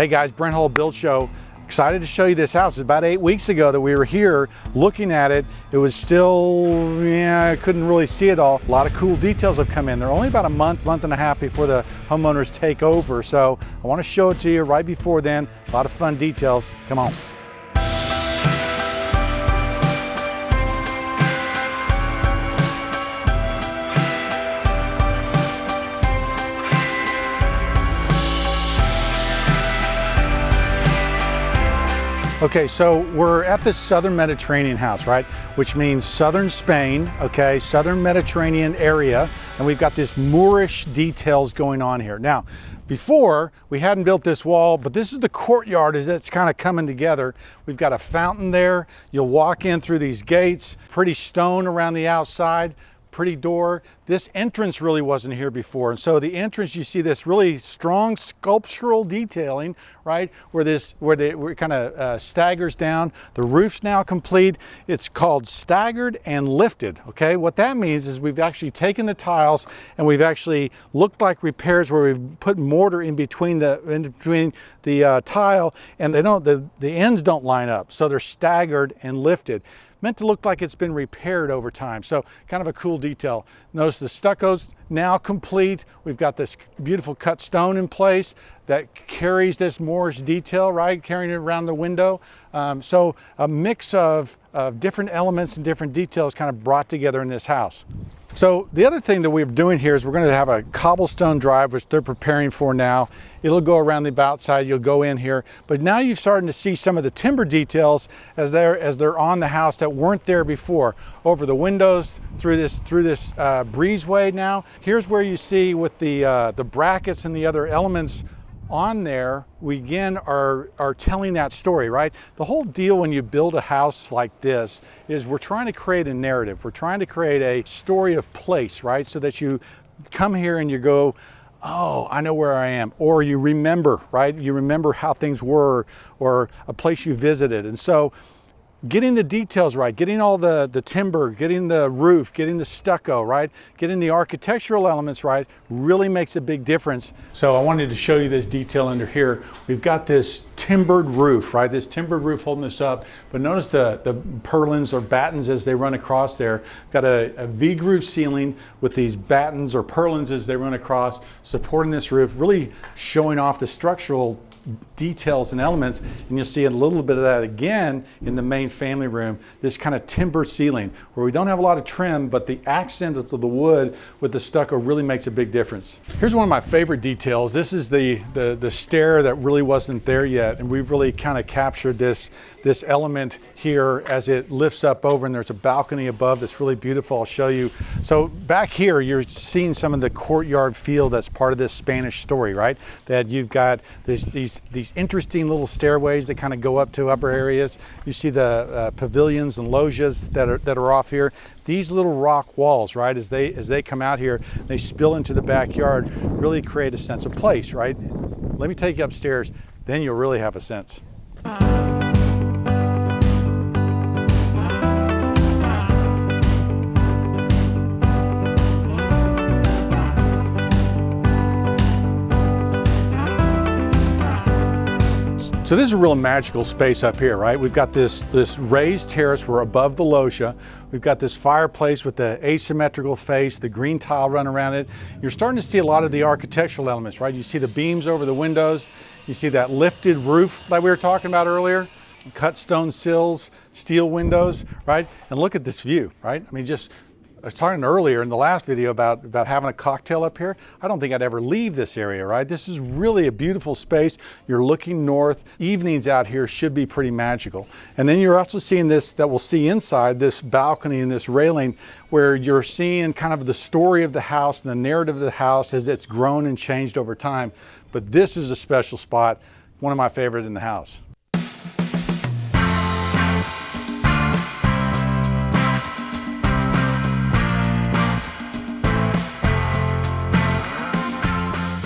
Hey guys, Brent Hull Build Show. Excited to show you this house. It's about 8 weeks ago that we were here looking at it. It was still, I couldn't really see it all. A lot of cool details have come in. They're only about a month and a half before the homeowners take over. So I want to show it to you right before then. A lot of fun details. Come on. Okay, so we're at this southern Mediterranean house, right? Which means southern Spain, okay, southern Mediterranean area, and we've got this Moorish details going on here. Now, before, we hadn't built this wall, but this is the courtyard as it's kind of coming together. We've got a fountain there. You'll walk in through these gates, pretty stone around the outside. Pretty door. This entrance really wasn't here before, and so the entrance, you see this really strong sculptural detailing, right, where it kind of staggers down. The roof's now complete. It's called staggered and lifted. Okay, what that means is we've actually taken the tiles and we've actually looked like repairs where we've put mortar in between the tile, and the ends don't line up, so they're staggered and lifted. Meant to look like it's been repaired over time. So kind of a cool detail. Notice the stucco's now complete. We've got this beautiful cut stone in place that carries this Moorish detail, right? Carrying it around the window. So a mix of different elements and different details kind of brought together in this house. So the other thing that we're doing here is we're going to have a cobblestone drive, which they're preparing for now. It'll go around the outside, you'll go in here. But now you're starting to see some of the timber details as they're on the house that weren't there before. Over the windows, through this breezeway now. Here's where you see with the brackets and the other elements on there, we again are telling that story, right? The whole deal when you build a house like this is we're trying to create a narrative. We're trying to create a story of place, right? So that you come here and you go, oh, I know where I am. Or you remember, right? You remember how things were, or a place you visited. And so getting the details right, getting all the timber, getting the roof, getting the stucco, right? Getting the architectural elements right really makes a big difference. So I wanted to show you this detail under here. We've got this timbered roof, right? This timbered roof holding this up, but notice the purlins or battens as they run across there. Got a V-groove ceiling with these battens or purlins as they run across, supporting this roof, really showing off the structural details and elements. And you'll see a little bit of that again in the main family room, this kind of timber ceiling where we don't have a lot of trim, but the accent of the wood with the stucco really makes a big difference. Here's one of my favorite details. This is the stair that really wasn't there yet, and we've really kind of captured this element here as it lifts up over, and there's a balcony above that's really beautiful. I'll show you. So back here you're seeing some of the courtyard feel that's part of this Spanish story, right? That you've got these interesting little stairways that kind of go up to upper areas. You see the pavilions and loggias that are off here. These little rock walls, right, as they come out here, they spill into the backyard, really create a sense of place, right? Let me take you upstairs, then you'll really have a sense. So this is a real magical space up here, right? We've got this raised terrace. We're above the loggia. We've got this fireplace with the asymmetrical face, the green tile run around it. You're starting to see a lot of the architectural elements, right? You see the beams over the windows. You see that lifted roof that we were talking about earlier. Cut stone sills, steel windows, right? And look at this view, right? I mean, I was talking earlier in the last video about having a cocktail up here. I don't think I'd ever leave this area, right? This is really a beautiful space. You're looking north. Evenings out here should be pretty magical. And then you're also seeing this, that we'll see inside, this balcony and this railing, where you're seeing kind of the story of the house and the narrative of the house as it's grown and changed over time. But this is a special spot, one of my favorite in the house.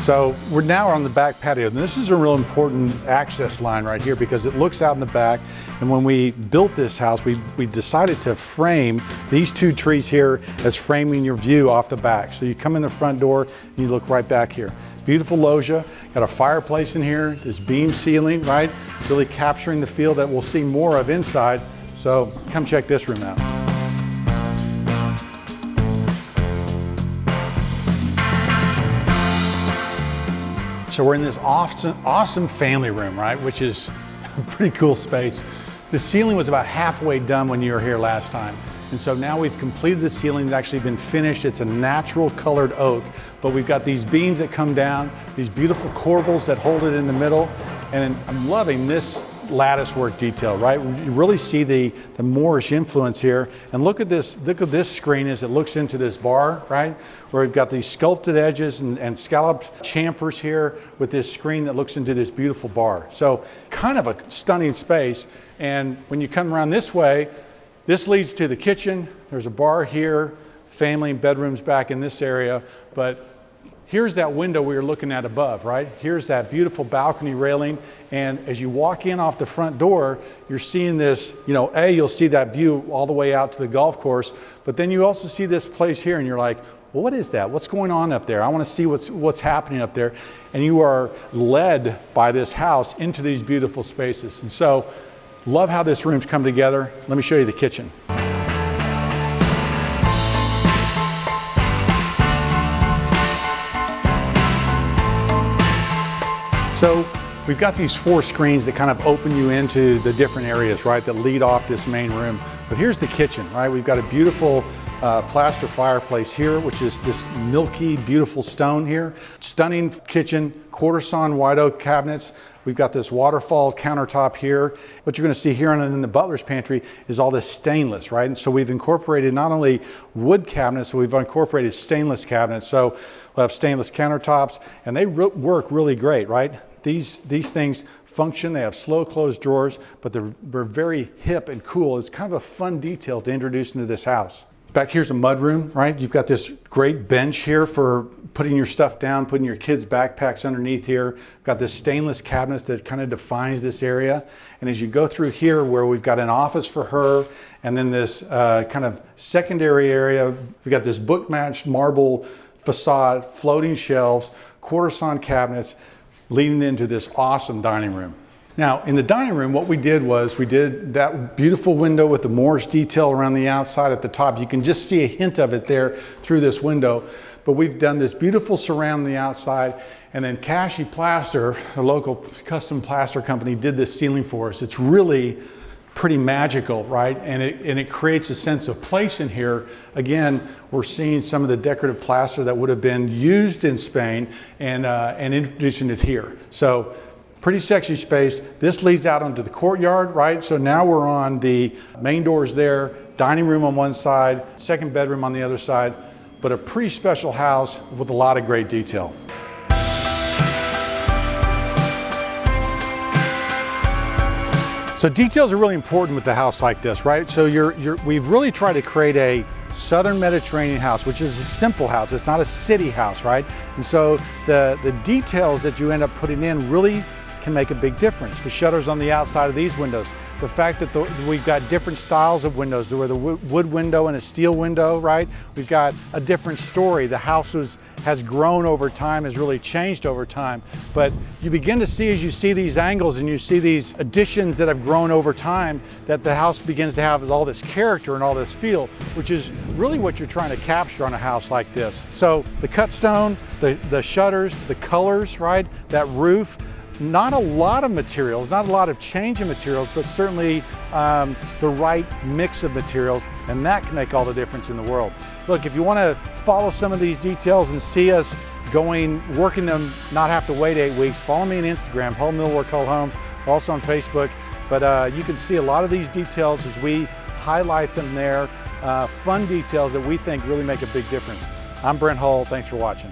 So we're now on the back patio, and this is a real important access line right here because it looks out in the back. And when we built this house, we decided to frame these two trees here as framing your view off the back. So you come in the front door and you look right back here. Beautiful loggia, got a fireplace in here, this beam ceiling, right? Really capturing the feel that we'll see more of inside. So come check this room out. So we're in this awesome family room, right? Which is a pretty cool space. The ceiling was about halfway done when you were here last time. And so now we've completed the ceiling. It's actually been finished. It's a natural colored oak, but we've got these beams that come down, these beautiful corbels that hold it in the middle. And I'm loving this lattice work detail, right? You really see the Moorish influence here. And look at this screen as it looks into this bar, right? Where we've got these sculpted edges and scalloped chamfers here with this screen that looks into this beautiful bar. So kind of a stunning space. And when you come around this way, this leads to the kitchen. There's a bar here, family and bedrooms back in this area, but here's that window we were looking at above, right? Here's that beautiful balcony railing. And as you walk in off the front door, you're seeing this, you'll see that view all the way out to the golf course, but then you also see this place here and you're like, well, what is that? What's going on up there? I want to see what's happening up there. And you are led by this house into these beautiful spaces. And so, love how this room's come together. Let me show you the kitchen. So we've got these 4 screens that kind of open you into the different areas, right, that lead off this main room. But here's the kitchen, right? We've got a beautiful plaster fireplace here, which is this milky, beautiful stone here. Stunning kitchen, quarter sawn white oak cabinets. We've got this waterfall countertop here. What you're going to see here in the butler's pantry is all this stainless, right? And so we've incorporated not only wood cabinets, but we've incorporated stainless cabinets. So we'll have stainless countertops, and they work really great, right? These things function. They have slow closed drawers, but they're very hip and cool. It's kind of a fun detail to introduce into this house. Back here's a mudroom, right? You've got this great bench here for putting your stuff down, putting your kids' backpacks underneath here. Got this stainless cabinets that kind of defines this area. And as you go through here where we've got an office for her, and then this kind of secondary area, we've got this book-matched marble facade, floating shelves, quarter sawn cabinets, leading into this awesome dining room. Now, in the dining room, what we did was we did that beautiful window with the Moorish detail around the outside at the top. You can just see a hint of it there through this window. But we've done this beautiful surround on the outside. And then Kashi Plaster, a local custom plaster company, did this ceiling for us. It's really pretty magical, right? And it creates a sense of place in here. Again, we're seeing some of the decorative plaster that would have been used in Spain and introducing it here. So, pretty sexy space. This leads out onto the courtyard, right? So now we're on the main doors there, dining room on one side, second bedroom on the other side, but a pretty special house with a lot of great detail. So details are really important with a house like this, right? So we've really tried to create a Southern Mediterranean house, which is a simple house. It's not a city house, right? And so the details that you end up putting in really can make a big difference. The shutters on the outside of these windows, the fact that we've got different styles of windows, where the wood window and a steel window, right? We've got a different story. The house has grown over time, has really changed over time. But you begin to see, as you see these angles and you see these additions that have grown over time, that the house begins to have all this character and all this feel, which is really what you're trying to capture on a house like this. So the cut stone, the shutters, the colors, right? That roof. Not a lot of materials, not a lot of change in materials, but certainly the right mix of materials, and that can make all the difference in the world. Look, if you want to follow some of these details and see us working them, not have to wait 8 weeks, follow me on Instagram, Hull Millwork Hull Homes, also on Facebook. But you can see a lot of these details as we highlight them there, fun details that we think really make a big difference. I'm Brent Hull, thanks for watching.